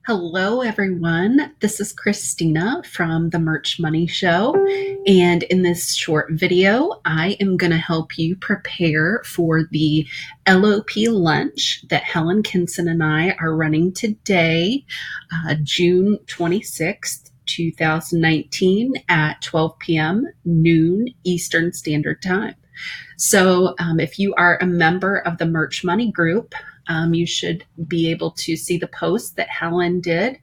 Hello, everyone. This is Christina from the Merch Money Show. And in this short video, I am going to help you prepare for the LOP lunch that Helen, Kinson, and I are running today, June 26th, 2019 at 12 p.m. noon Eastern Standard Time. So if you are a member of the Merch Money group, you should be able to see the posts that Helen did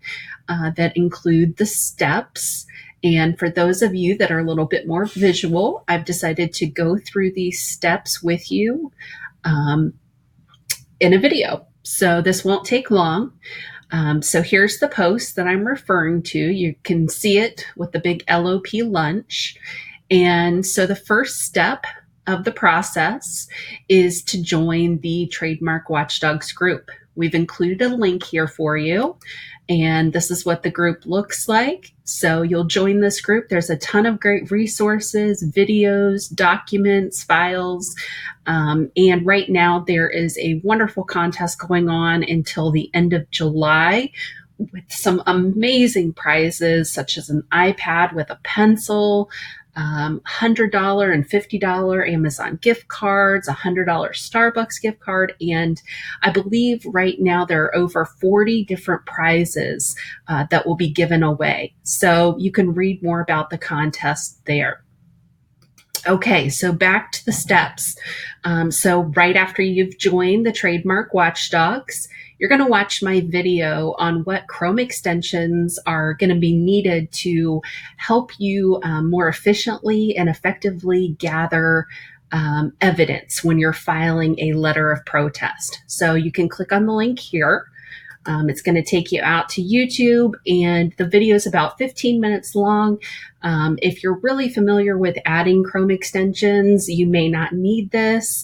that include the steps. And for those of you that are a little bit more visual, I've decided to go through these steps with you in a video. So this won't take long. So here's the post that I'm referring to. You can see it with the big LOP lunch. And so the first step of the process is to join the Trademark Watch Dawgs Group. We've included a link here for you, and this is what the group looks like. So you'll join this group. There's a ton of great resources, videos, documents, files, and right now there is a wonderful contest going on until the end of July with some amazing prizes such as an iPad with a pencil, $100 and $50 Amazon gift cards, $100 Starbucks gift card, and I believe right now there are over 40 different prizes that will be given away. So you can read more about the contest there. Okay, so back to the steps. So right after you've joined the Trademark Watch Dawgs, you're going to watch my video on what Chrome extensions are going to be needed to help you more efficiently and effectively gather evidence when you're filing a letter of protest. So you can click on the link here. It's going to take you out to YouTube, and the video is about 15 minutes long. If you're really familiar with adding Chrome extensions, you may not need this,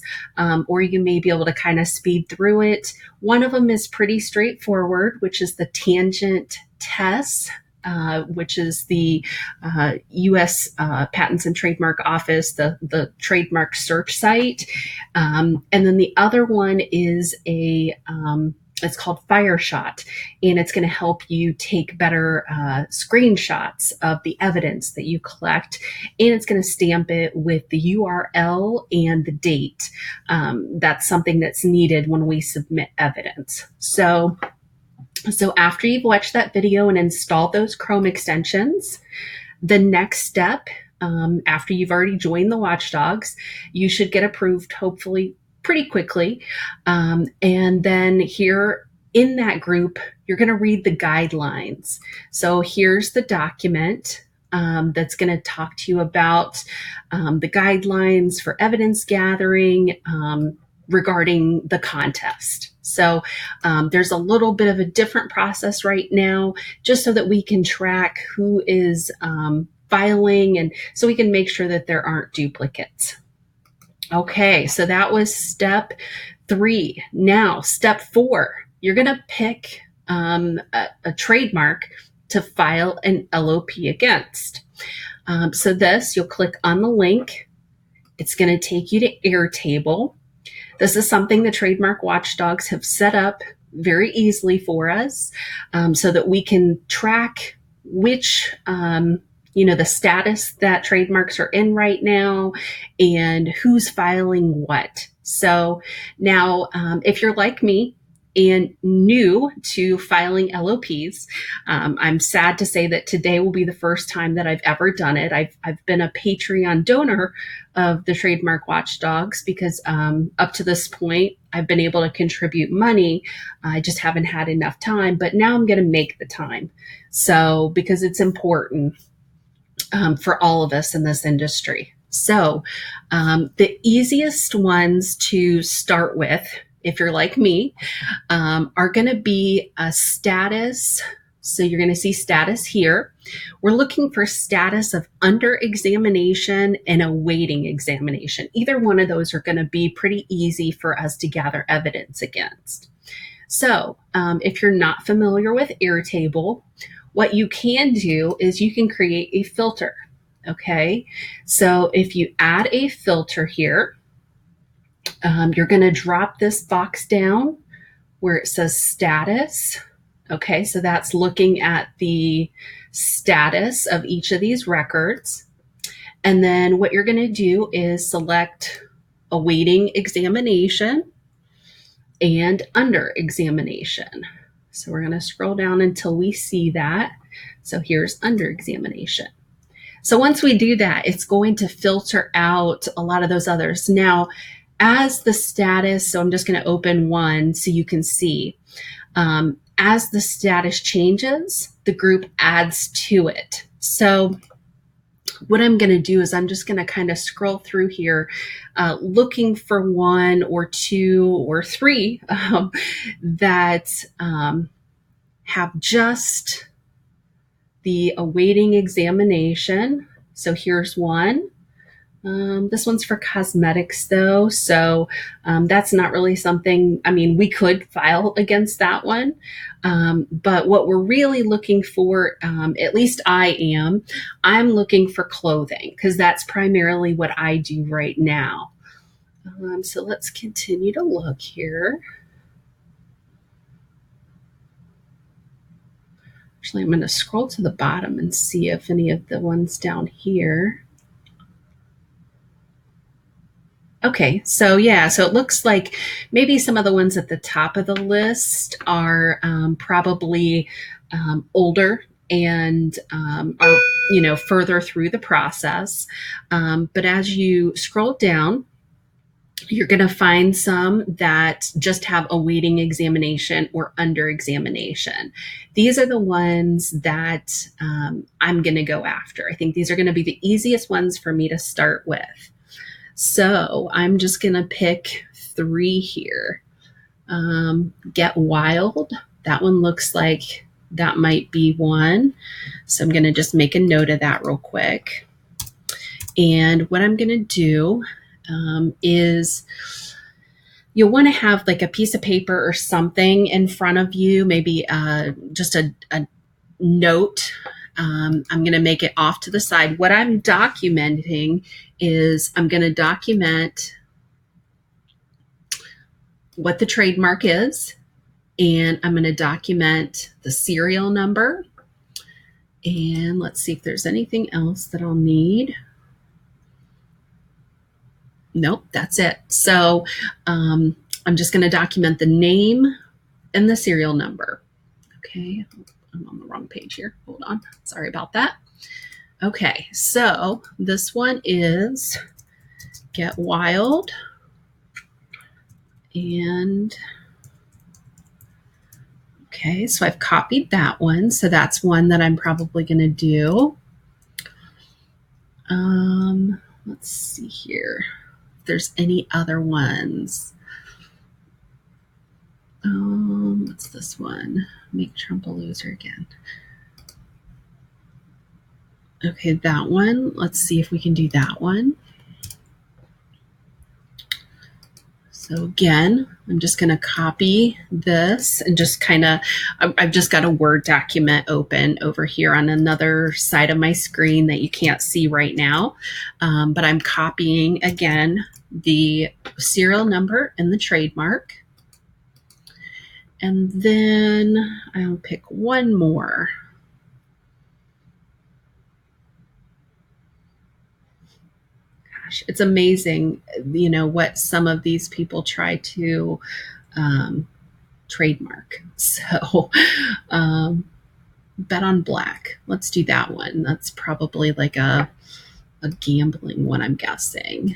or you may be able to kind of speed through it. One of them is pretty straightforward, which is the tangent test. Which is the U.S. Patents and Trademark Office, the trademark search site. And then the other one is it's called Fireshot, and it's going to help you take better screenshots of the evidence that you collect, and it's going to stamp it with the URL and the date. That's something that's needed when we submit evidence. So after you've watched that video and installed those Chrome extensions, the next step, after you've already joined the Watchdogs, you should get approved hopefully pretty quickly. And then here in that group, you're going to read the guidelines. So here's the document that's going to talk to you about the guidelines for evidence gathering regarding the contest. So there's a little bit of a different process right now, just so that we can track who is filing, and so we can make sure that there aren't duplicates. Okay, so that was step 3. Now, step 4, you're going to pick a trademark to file an LOP against. So you'll click on the link. It's going to take you to Airtable. This is something the Trademark Watchdogs have set up very easily for us, so that we can track which the status that trademarks are in right now and who's filing what. So now, if you're like me and new to filing LOPs, I'm sad to say that today will be the first time that I've ever done it. I've been a Patreon donor of the Trademark Watchdogs because up to this point, I've been able to contribute money. I just haven't had enough time, but now I'm going to make the time. So because it's important for all of us in this industry. So the easiest ones to start with, if you're like me, are going to be a status. So you're going to see status here. We're looking for status of under examination and awaiting examination. Either one of those are going to be pretty easy for us to gather evidence against. So if you're not familiar with Airtable, what you can do is you can create a filter. Okay, so if you add a filter here, you're going to drop this box down where it says status. Okay, so that's looking at the status of each of these records. And then what you're going to do is select awaiting examination and under examination. So we're going to scroll down until we see that. So here's under examination. So once we do that, it's going to filter out a lot of those others. Now, as the status, so I'm just going to open one so you can see. As the status changes, the group adds to it. So what I'm going to do is I'm just going to kind of scroll through here, looking for one or two or three that have just the awaiting examination. So here's one. This one's for cosmetics though. So that's not really something, I mean, we could file against that one. But what we're really looking for, at least I'm looking for clothing because that's primarily what I do right now. So let's continue to look here. Actually, I'm going to scroll to the bottom and see if any of the ones down here. Okay, so yeah, so it looks like maybe some of the ones at the top of the list are probably older and are, further through the process. But as you scroll down, you're going to find some that just have awaiting examination or under examination. These are the ones that I'm going to go after. I think these are going to be the easiest ones for me to start with. So I'm just going to pick 3 here. Get Wild. That one looks like that might be one. So I'm going to just make a note of that real quick. And what I'm going to do is you'll want to have like a piece of paper or something in front of you, maybe just a note. I'm going to make it off to the side. What I'm documenting is I'm going to document what the trademark is, and I'm going to document the serial number. And let's see if there's anything else that I'll need. Nope, that's it. So I'm just going to document the name and the serial number. Okay, I'm on the wrong page here. Hold on. Sorry about that. Okay, so this one is Get Wild. And okay, so I've copied that one. So that's one that I'm probably going to do. Let's see here if there's any other ones. What's this one? Make Trump a loser again. Okay, that one. Let's see if we can do that one. So again, I'm just going to copy this and just kind of, I've just got a Word document open over here on another side of my screen that you can't see right now. But I'm copying again the serial number and the trademark. And then I'll pick one more. Gosh, it's amazing, what some of these people try to trademark. So Bet on Black. Let's do that one. That's probably like a gambling one, I'm guessing.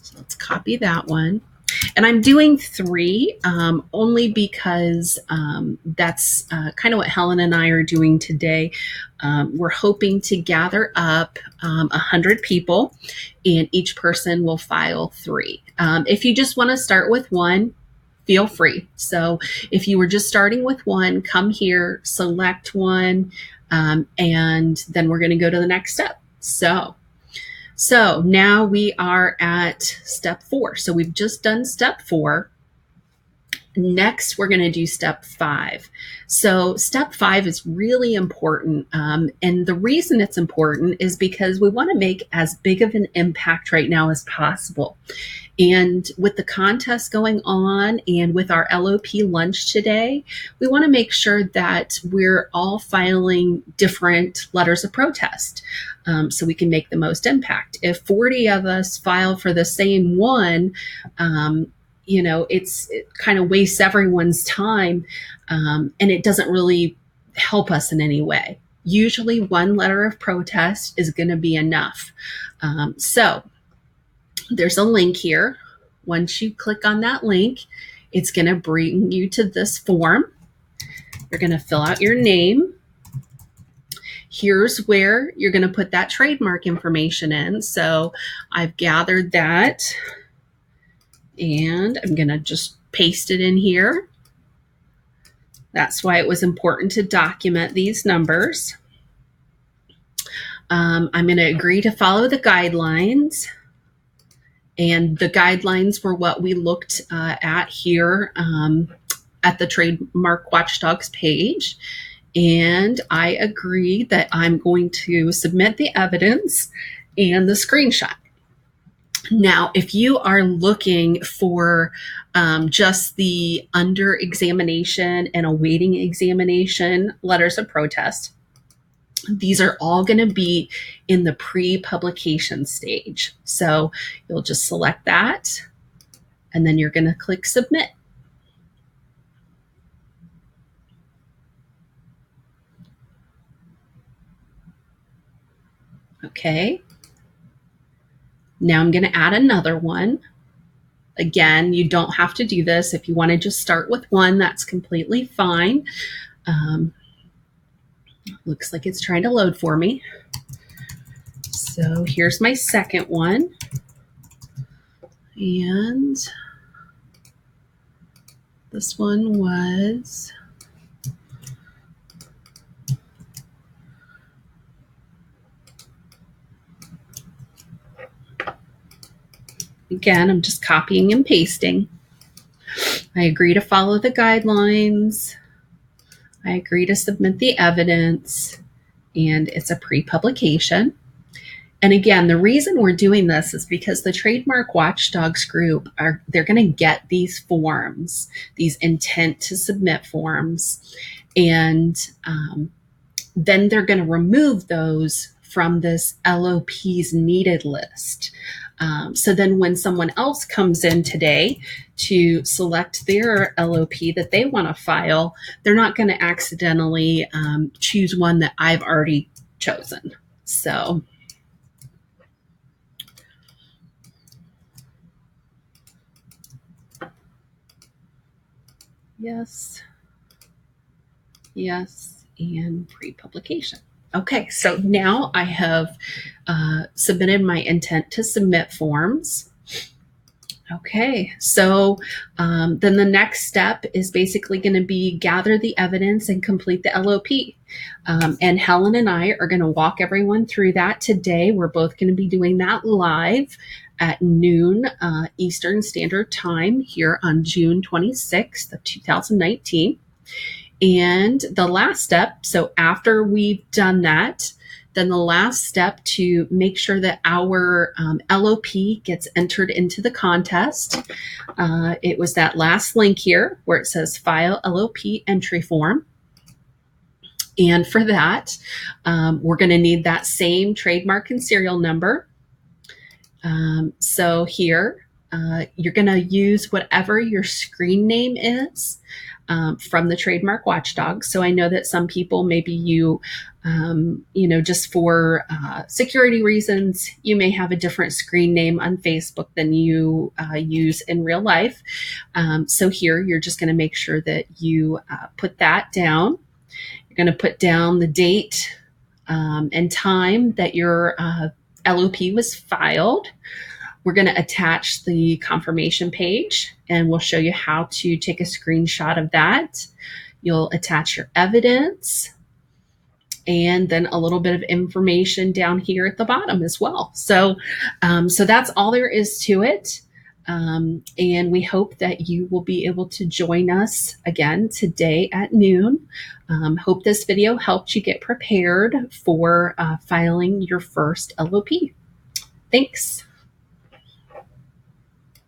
So let's copy that one. And I'm doing 3 only because that's kind of what Helen and I are doing today. We're hoping to gather up 100 people, and each person will file 3. If you just want to start with one, feel free. So if you were just starting with one, come here, select one, and then we're going to go to the next step. So now we are at step 4. So we've just done step 4. Next, we're going to do step 5. So step 5 is really important. And the reason it's important is because we want to make as big of an impact right now as possible. And with the contest going on and with our LOP lunch today, we want to make sure that we're all filing different letters of protest so we can make the most impact. If 40 of us file for the same one, it kind of wastes everyone's time, and it doesn't really help us in any way. Usually one letter of protest is going to be enough. So there's a link here. Once you click on that link, it's going to bring you to this form. You're going to fill out your name. Here's where you're going to put that trademark information in. So I've gathered that, and I'm going to just paste it in here. That's why it was important to document these numbers. I'm going to agree to follow the guidelines. And the guidelines were what we looked at here at the Trademark Watch Dawgs page. And I agree that I'm going to submit the evidence and the screenshot. Now, if you are looking for just the under examination and awaiting examination letters of protest, these are all going to be in the pre-publication stage. So you'll just select that, and then you're going to click submit. Okay. Now I'm going to add another one. Again, you don't have to do this. If you want to just start with one, that's completely fine. Looks like it's trying to load for me. So here's my second one. And this one was again, I'm just copying and pasting. I agree to follow the guidelines. I agree to submit the evidence, and it's a pre-publication. And again, the reason we're doing this is because the Trademark Watch Dawgs Group they're going to get these forms, these intent to submit forms, and then they're going to remove those from this LOP's needed list. So then when someone else comes in today to select their LOP that they want to file, they're not going to accidentally choose one that I've already chosen. So yes, and pre-publication. Okay, so now I have submitted my intent to submit forms. Okay, so then the next step is basically going to be gather the evidence and complete the LOP. And Helen and I are going to walk everyone through that today. We're both going to be doing that live at noon Eastern Standard Time here on June 26th of 2019. And the last step, so after we've done that, then the last step to make sure that our LOP gets entered into the contest, it was that last link here where it says File LOP Entry Form. And for that, we're going to need that same trademark and serial number. So here, you're going to use whatever your screen name is from the Trademark Watchdog. So I know that some people, maybe you, just for security reasons, you may have a different screen name on Facebook than you use in real life. So here, you're just going to make sure that you put that down. You're going to put down the date and time that your LOP was filed. We're going to attach the confirmation page, and we'll show you how to take a screenshot of that. You'll attach your evidence and then a little bit of information down here at the bottom as well. So that's all there is to it. And we hope that you will be able to join us again today at noon. Hope this video helped you get prepared for filing your first LOP. Thanks.